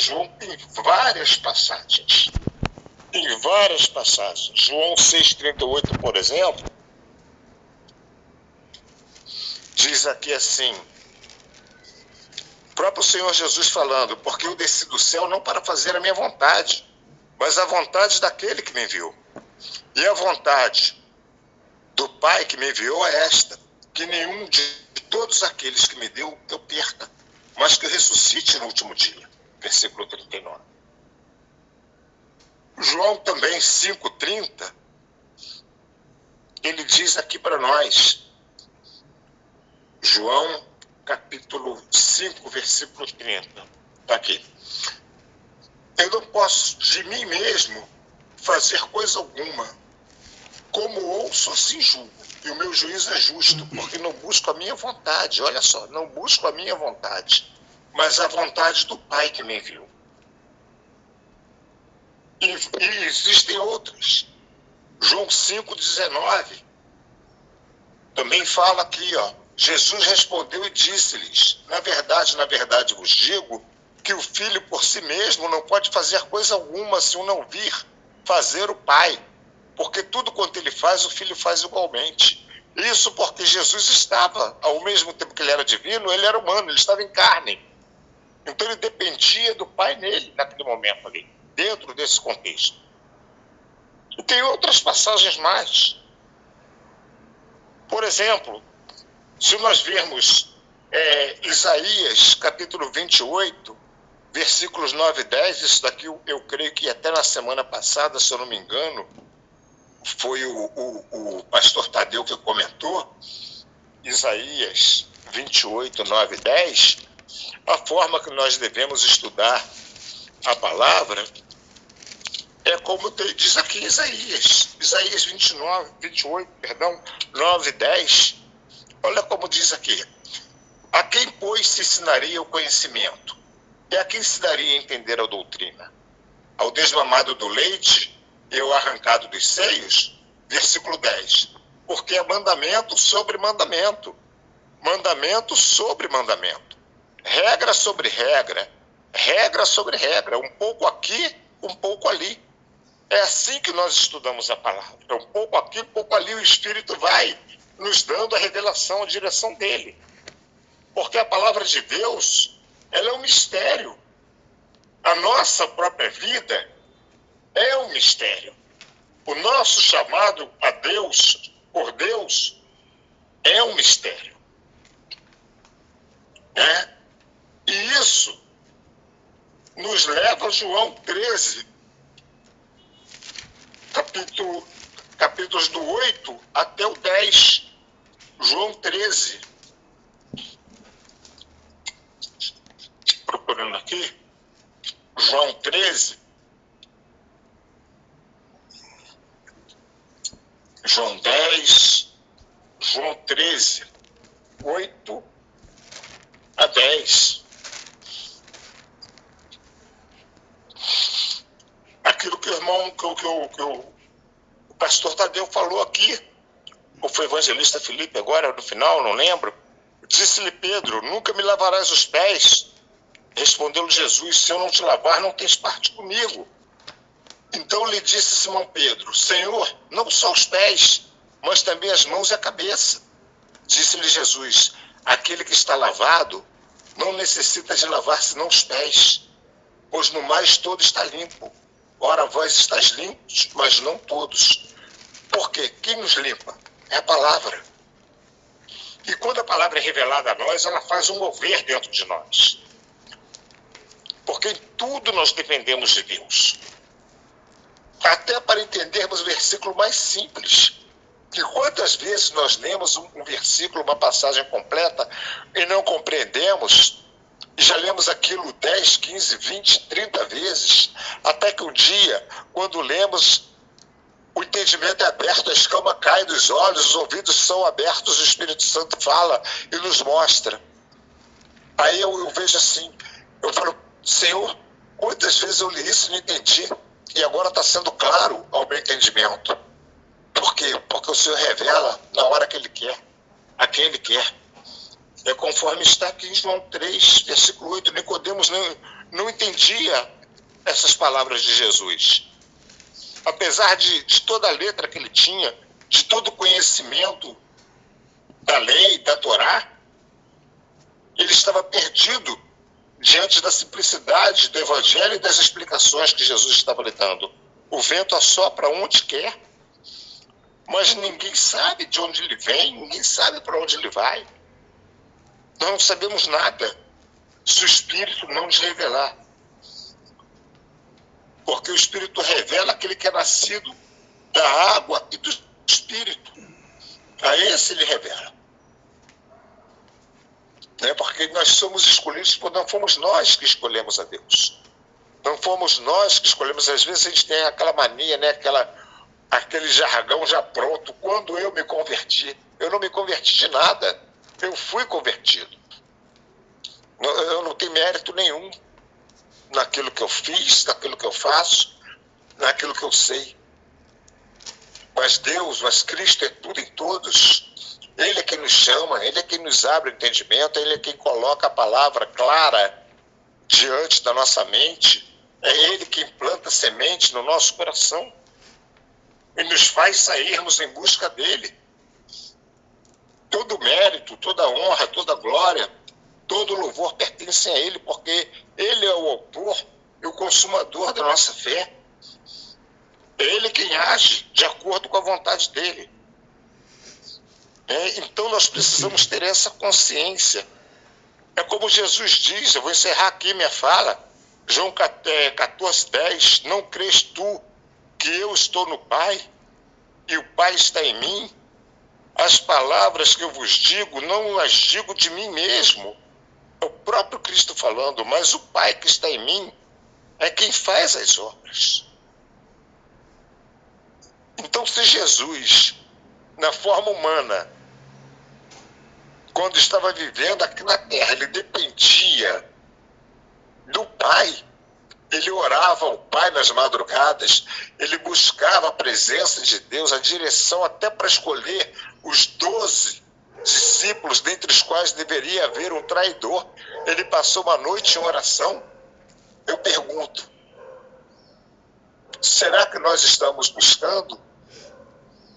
João tem várias passagens. Tem várias passagens. João 6,38, por exemplo, diz aqui assim, o próprio Senhor Jesus falando, porque eu desci do céu não para fazer a minha vontade, mas a vontade daquele que me enviou. E a vontade do Pai que me enviou é esta, que nenhum de todos aqueles que me deu eu perca, mas que ressuscite no último dia. Versículo 39. João também 5,30, ele diz aqui para nós, João capítulo 5, versículo 30, está aqui. Eu não posso de mim mesmo fazer coisa alguma. Como ouço, assim julgo. E o meu juízo é justo, porque não busco a minha vontade. Olha só, não busco a minha vontade, mas a vontade do Pai que me enviou. E existem outras. João 5,19 também fala aqui, ó. Jesus respondeu e disse-lhes, na verdade vos digo, que o Filho por si mesmo não pode fazer coisa alguma se o não vir fazer o Pai. Porque tudo quanto ele faz, o Filho faz igualmente. Isso porque Jesus estava, ao mesmo tempo que ele era divino, ele era humano, ele estava em carne. Então ele dependia do Pai nele, naquele momento ali, dentro desse contexto. E tem outras passagens mais. Por exemplo, se nós vermos Isaías, capítulo 28, versículos 9 e 10, isso daqui eu creio que até na semana passada, se eu não me engano, foi o pastor Tadeu que comentou, Isaías 28, 9 e 10, a forma que nós devemos estudar a palavra é como diz aqui Isaías 28, 9 e 10, olha como diz aqui, a quem, pois, se ensinaria o conhecimento? E a quem se daria a entender a doutrina? Ao desmamado do leite e ao arrancado dos seios? Versículo 10. Porque é mandamento sobre mandamento, mandamento sobre mandamento, regra sobre regra, regra sobre regra, um pouco aqui, um pouco ali. É assim que nós estudamos a palavra. Um pouco aqui, um pouco ali, o Espírito vai nos dando a revelação, a direção dele. Porque a palavra de Deus, ela é um mistério. A nossa própria vida é um mistério. O nosso chamado a Deus, por Deus, é um mistério. Né? E isso nos leva a João 13, capítulos do 8 até o 10. João 13. Procurando aqui. João 13. João 10. João 13. 8 a 10. Aquilo que o irmão, o pastor Tadeu falou aqui, ou foi o evangelista Felipe agora, no final, não lembro, disse-lhe Pedro, nunca me lavarás os pés. Respondeu-lhe Jesus, se eu não te lavar, não tens parte comigo. Então lhe disse Simão Pedro, Senhor, não só os pés, mas também as mãos e a cabeça. Disse-lhe Jesus, aquele que está lavado não necessita de lavar senão os pés, pois no mais todo está limpo. Ora, vós estáis limpos, mas não todos. Por quê? Quem nos limpa? É a palavra. E quando a palavra é revelada a nós, ela faz um mover dentro de nós. Porque em tudo nós dependemos de Deus. Até para entendermos o versículo mais simples. Que quantas vezes nós lemos um versículo, uma passagem completa, e não compreendemos, e já lemos aquilo 10, 15, 20, 30 vezes, até que um dia, quando lemos, o entendimento é aberto, a escama cai dos olhos, os ouvidos são abertos, o Espírito Santo fala e nos mostra. Aí eu vejo assim, eu falo, Senhor, quantas vezes eu li isso e não entendi, e agora está sendo claro ao meu entendimento. Por quê? Porque o Senhor revela na hora que Ele quer, a quem Ele quer. É conforme está aqui em João 3, versículo 8, Nicodemos não entendia essas palavras de Jesus. Apesar de toda a letra que ele tinha, de todo o conhecimento da lei, da Torá, ele estava perdido diante da simplicidade do Evangelho e das explicações que Jesus estava lhe dando. O vento assopra onde quer, mas ninguém sabe de onde ele vem, ninguém sabe para onde ele vai. Nós não sabemos nada se o Espírito não nos revelar. Porque o Espírito revela aquele que é nascido da água e do Espírito. A esse ele revela. Porque nós somos escolhidos, porque não fomos nós que escolhemos a Deus. Não fomos nós que escolhemos. Às vezes a gente tem aquela mania, aquele jargão já pronto. Quando eu me converti, eu não me converti de nada. Eu fui convertido. Eu não tenho mérito nenhum naquilo que eu fiz, naquilo que eu faço, naquilo que eu sei. Mas Deus, mas Cristo é tudo em todos. Ele é quem nos chama, Ele é quem nos abre o entendimento, Ele é quem coloca a palavra clara diante da nossa mente. É Ele quem planta semente no nosso coração e nos faz sairmos em busca dEle. Todo mérito, toda honra, toda glória, todo louvor pertence a Ele, porque Ele é o autor e o consumador da nossa fé. É Ele quem age de acordo com a vontade dEle. Então nós precisamos ter essa consciência. É como Jesus diz, eu vou encerrar aqui minha fala, João 14:10, não crês tu que eu estou no Pai e o Pai está em mim? As palavras que eu vos digo, não as digo de mim mesmo. É o próprio Cristo falando, mas o Pai que está em mim é quem faz as obras. Então, se Jesus, na forma humana, quando estava vivendo aqui na terra, ele dependia do Pai, ele orava ao Pai nas madrugadas, ele buscava a presença de Deus, a direção até para escolher os 12 discípulos, dentre os quais deveria haver um traidor. Ele passou uma noite em oração. Eu pergunto, será que nós estamos buscando?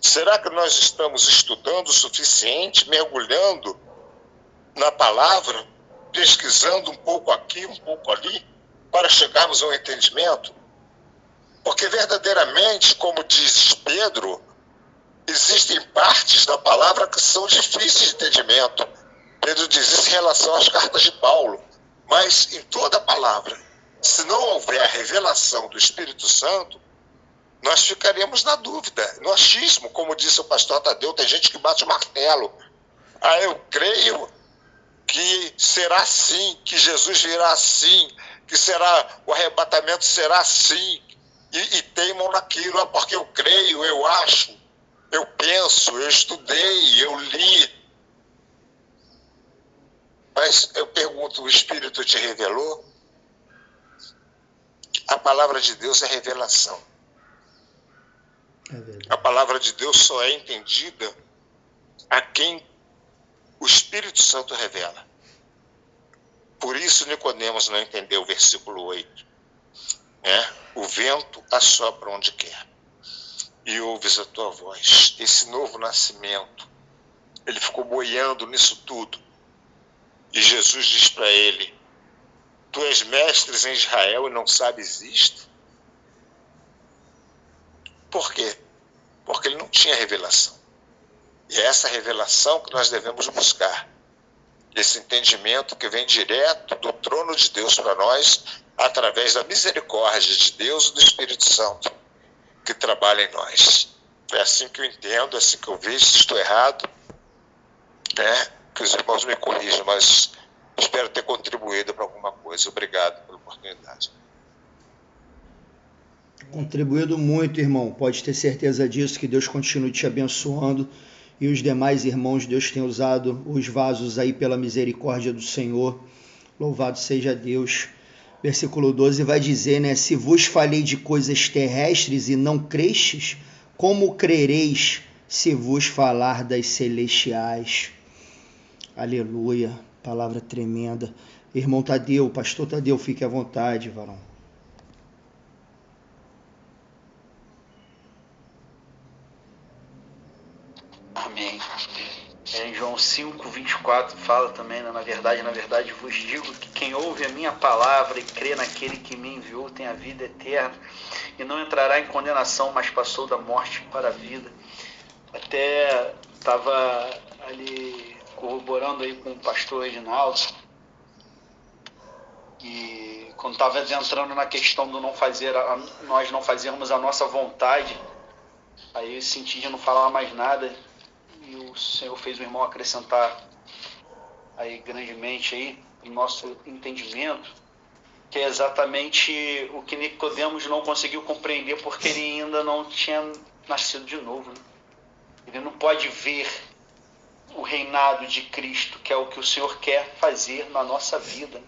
Será que nós estamos estudando o suficiente, mergulhando na palavra, pesquisando um pouco aqui, um pouco ali, para chegarmos a um entendimento? Porque verdadeiramente, como diz Pedro, existem partes da palavra que são difíceis de entendimento. Pedro diz isso em relação às cartas de Paulo. Mas em toda a palavra, se não houver a revelação do Espírito Santo, nós ficaremos na dúvida, no achismo, como disse o pastor Tadeu. Tem gente que bate o martelo. Eu creio que será assim, que Jesus virá assim, que o arrebatamento será assim, e teimam naquilo, porque eu creio, eu acho, eu penso, eu estudei, eu li. Mas eu pergunto, o Espírito te revelou? A palavra de Deus é revelação. A palavra de Deus só é entendida a quem o Espírito Santo revela. Por isso Nicodemos não entendeu o versículo 8. O vento assopra onde quer e ouves a tua voz. Esse novo nascimento, ele ficou boiando nisso tudo. E Jesus diz para ele, tu és mestre em Israel e não sabes isto? Por quê? Porque ele não tinha revelação. E é essa revelação que nós devemos buscar. Esse entendimento que vem direto do trono de Deus para nós, através da misericórdia de Deus e do Espírito Santo, que trabalha em nós. É assim que eu entendo, é assim que eu vejo. Se estou errado, que os irmãos me corrijam, mas espero ter contribuído para alguma coisa. Obrigado pela oportunidade. Contribuído muito, irmão. Pode ter certeza disso, que Deus continue te abençoando. E os demais irmãos, Deus tem usado os vasos aí pela misericórdia do Senhor. Louvado seja Deus. Versículo 12 vai dizer, se vos falei de coisas terrestres e não crestes, como crereis se vos falar das celestiais? Aleluia, palavra tremenda. Irmão Tadeu, pastor Tadeu, fique à vontade, varão. Amém. Em João 5:24 fala também, né? Na verdade vos digo que quem ouve a minha palavra e crê naquele que me enviou tem a vida eterna e não entrará em condenação, mas passou da morte para a vida. Até estava ali corroborando aí com o pastor Reginaldo, e quando estava entrando na questão do nós não fazermos a nossa vontade, aí eu senti de não falar mais nada, e o Senhor fez o irmão acrescentar aí grandemente aí o nosso entendimento, que é exatamente o que Nicodemos não conseguiu compreender, porque ele ainda não tinha nascido de novo, né? Ele não pode ver o reinado de Cristo, que é o que o Senhor quer fazer na nossa vida, né?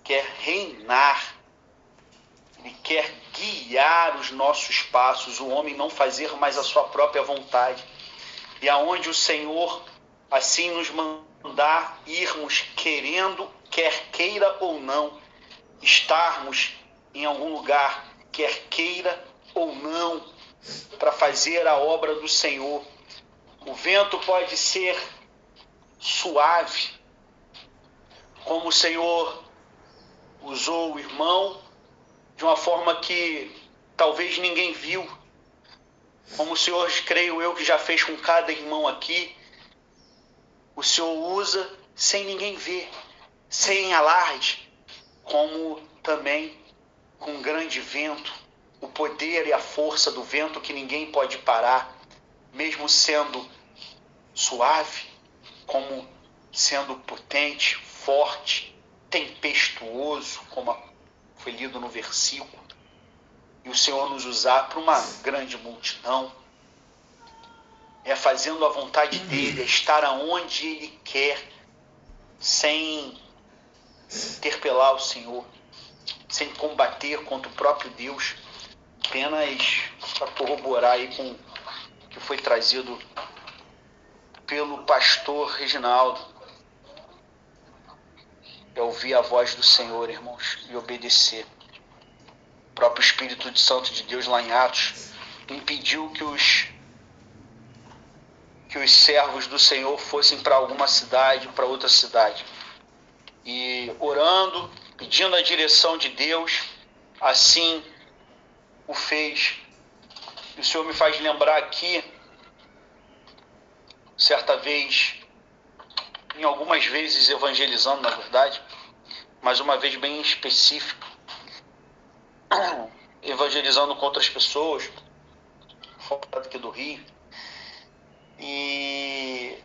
Quer reinar, Ele quer guiar os nossos passos, o homem não fazer mais a sua própria vontade. E aonde o Senhor assim nos mandar irmos, querendo, quer queira ou não, estarmos em algum lugar, quer queira ou não, para fazer a obra do Senhor. O vento pode ser suave, como o Senhor usou o irmão, de uma forma que talvez ninguém viu, como o Senhor, creio eu, que já fez com cada irmão aqui. O Senhor usa sem ninguém ver, sem alarde, como também com grande vento, o poder e a força do vento que ninguém pode parar, mesmo sendo suave, como sendo potente, forte, tempestuoso, como foi lido no versículo. E o Senhor nos usar para uma grande multidão, é fazendo a vontade dele, é estar aonde ele quer, sem interpelar o Senhor, sem combater contra o próprio Deus, apenas para corroborar aí com o que foi trazido pelo pastor Reginaldo. É ouvir a voz do Senhor, irmãos, e obedecer. O próprio Espírito Santo de Deus, lá em Atos, impediu que os servos do Senhor fossem para alguma cidade, para outra cidade. E orando, pedindo a direção de Deus, assim o fez. E o Senhor me faz lembrar aqui, certa vez, em algumas vezes evangelizando, na verdade, mas uma vez bem específica, evangelizando com outras pessoas, fora aqui do Rio. E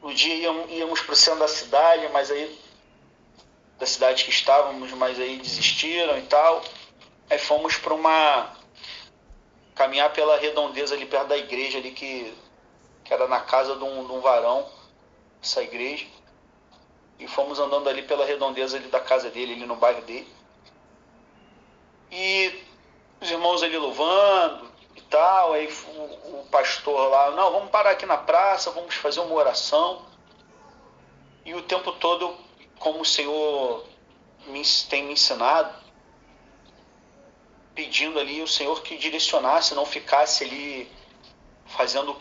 no dia íamos para o centro da cidade, mas aí da cidade que estávamos, mas aí desistiram e tal. Aí fomos para caminhar pela redondeza ali perto da igreja ali, que era na casa de um varão, essa igreja. E fomos andando ali pela redondeza ali da casa dele, ali no bairro dele. E os irmãos ali louvando e tal. Aí o pastor lá, não, vamos parar aqui na praça, vamos fazer uma oração. E o tempo todo, como o Senhor tem me ensinado, pedindo ali o Senhor que direcionasse, não ficasse ali fazendo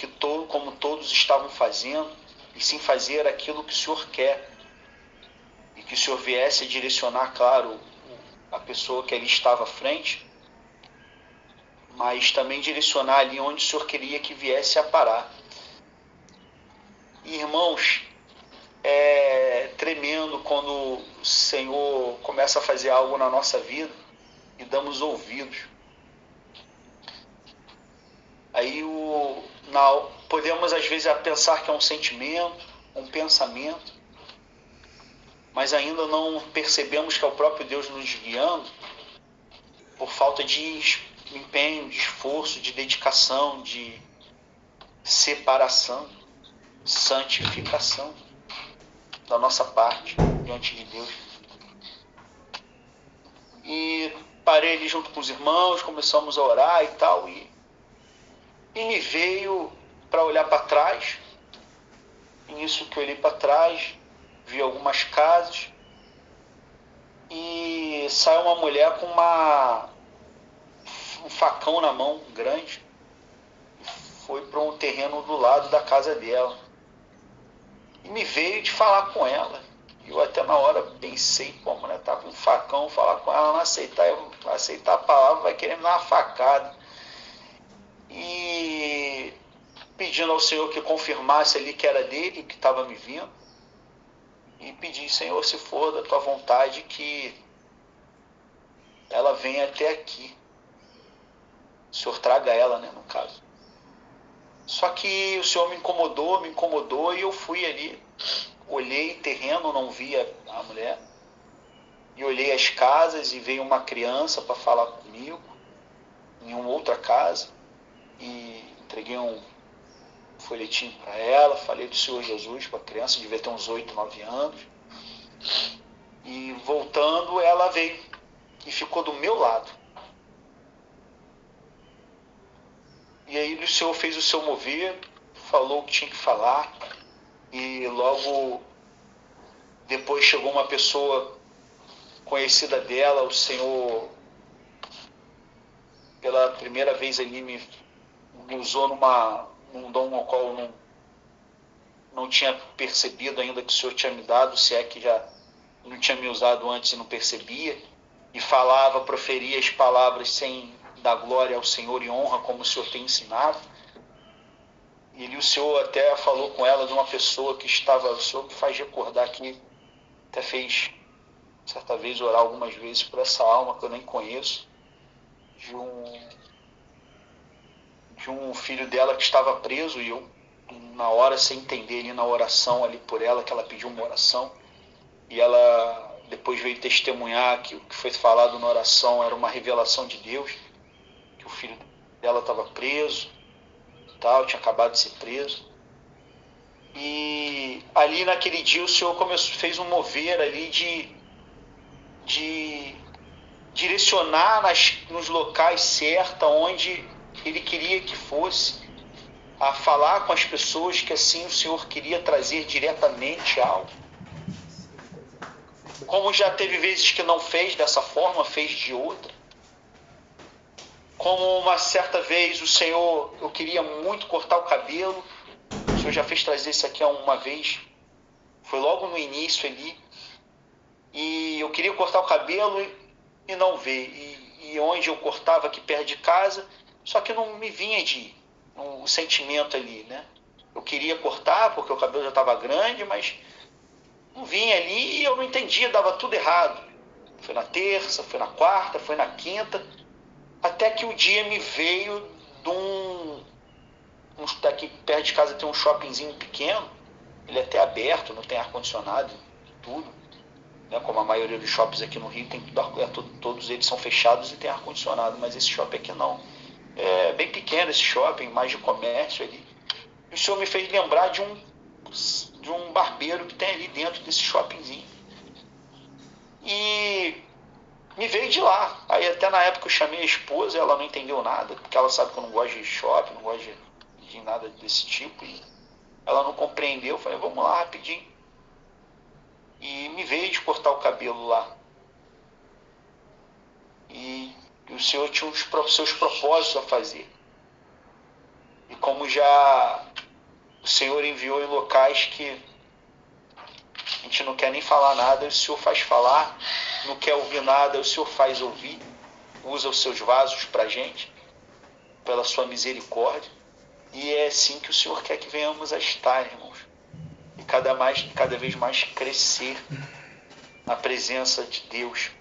como todos estavam fazendo, e sim fazer aquilo que o Senhor quer. E que o Senhor viesse a direcionar, claro, a pessoa que ali estava à frente, mas também direcionar ali onde o Senhor queria que viesse a parar. E, irmãos, é tremendo quando o Senhor começa a fazer algo na nossa vida e damos ouvidos. Aí podemos às vezes pensar que é um sentimento, um pensamento, mas ainda não percebemos que é o próprio Deus nos guiando, por falta de empenho, de esforço, de dedicação, de separação, santificação da nossa parte diante de Deus. E parei ali junto com os irmãos, começamos a orar e tal, e me veio para olhar para trás. E nisso que eu olhei para trás, vi algumas casas e saiu uma mulher com um facão na mão, grande, e foi para um terreno do lado da casa dela. E me veio de falar com ela. Eu até na hora pensei, pô, a mulher tá com um facão, falar com ela, não aceitar a palavra, vai querer me dar uma facada. E pedindo ao Senhor que confirmasse ali que era dele, que estava me vindo. E pedi, Senhor, se for da tua vontade, que ela venha até aqui. O Senhor traga ela, né, no caso. Só que o Senhor me incomodou e eu fui ali. Olhei terreno, não via a mulher. E olhei as casas e veio uma criança para falar comigo em uma outra casa. E entreguei um folhetinho para ela, falei do Senhor Jesus para a criança, devia ter uns 8, 9 anos. E voltando, ela veio e ficou do meu lado. E aí o Senhor fez o seu mover, falou o que tinha que falar. E logo depois chegou uma pessoa conhecida dela, o Senhor, pela primeira vez ali, me usou num dom ao qual eu não tinha percebido ainda que o Senhor tinha me dado, se é que já não tinha me usado antes e não percebia, e falava, proferia as palavras sem dar glória ao Senhor e honra, como o Senhor tem ensinado. E o Senhor até falou com ela de uma pessoa que estava, o Senhor me faz recordar que até fez, certa vez, orar algumas vezes por essa alma que eu nem conheço, de um filho dela que estava preso, e eu, na hora, sem entender ali na oração ali por ela, que ela pediu uma oração, e ela depois veio testemunhar que o que foi falado na oração era uma revelação de Deus, que o filho dela estava preso, tal, tinha acabado de ser preso. E ali naquele dia o Senhor fez um mover ali de direcionar nos locais certos, onde Ele queria que fosse, a falar com as pessoas que assim o Senhor queria trazer diretamente algo. Como já teve vezes que não fez dessa forma, fez de outra. Como uma certa vez o Senhor, eu queria muito cortar o cabelo, o Senhor já fez trazer isso aqui uma vez, foi logo no início ali, e eu queria cortar o cabelo e não ver, e onde eu cortava aqui perto de casa, só que não me vinha um sentimento ali, né? Eu queria cortar porque o cabelo já estava grande, mas não vinha ali e eu não entendia, dava tudo errado. Foi na terça, foi na quarta, foi na quinta, até que o dia me veio daqui perto de casa tem um shoppingzinho pequeno, ele é até aberto, não tem ar-condicionado, tudo, né? Como a maioria dos shoppings aqui no Rio, todos eles são fechados e tem ar-condicionado, mas esse shopping aqui não. É bem pequeno esse shopping, mais de comércio ali. E o Senhor me fez lembrar de um barbeiro que tem ali dentro desse shoppingzinho. E me veio de lá. Aí até na época eu chamei a esposa, ela não entendeu nada, porque ela sabe que eu não gosto de shopping, não gosto de nada desse tipo. E ela não compreendeu, eu falei, vamos lá rapidinho. E me veio de cortar o cabelo lá. E o Senhor tinha os seus propósitos a fazer. E como já o Senhor enviou em locais que a gente não quer nem falar nada, o Senhor faz falar, não quer ouvir nada, o Senhor faz ouvir, usa os seus vasos para a gente, pela sua misericórdia, e é assim que o Senhor quer que venhamos a estar, irmãos, e cada vez mais crescer na presença de Deus,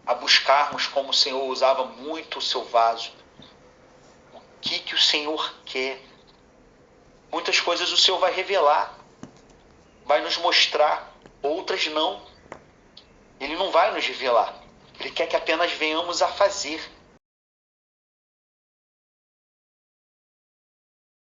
a buscarmos como o Senhor usava muito o seu vaso, o que o Senhor quer. Muitas coisas o Senhor vai revelar, vai nos mostrar, outras não. Ele não vai nos revelar. Ele quer que apenas venhamos a fazer.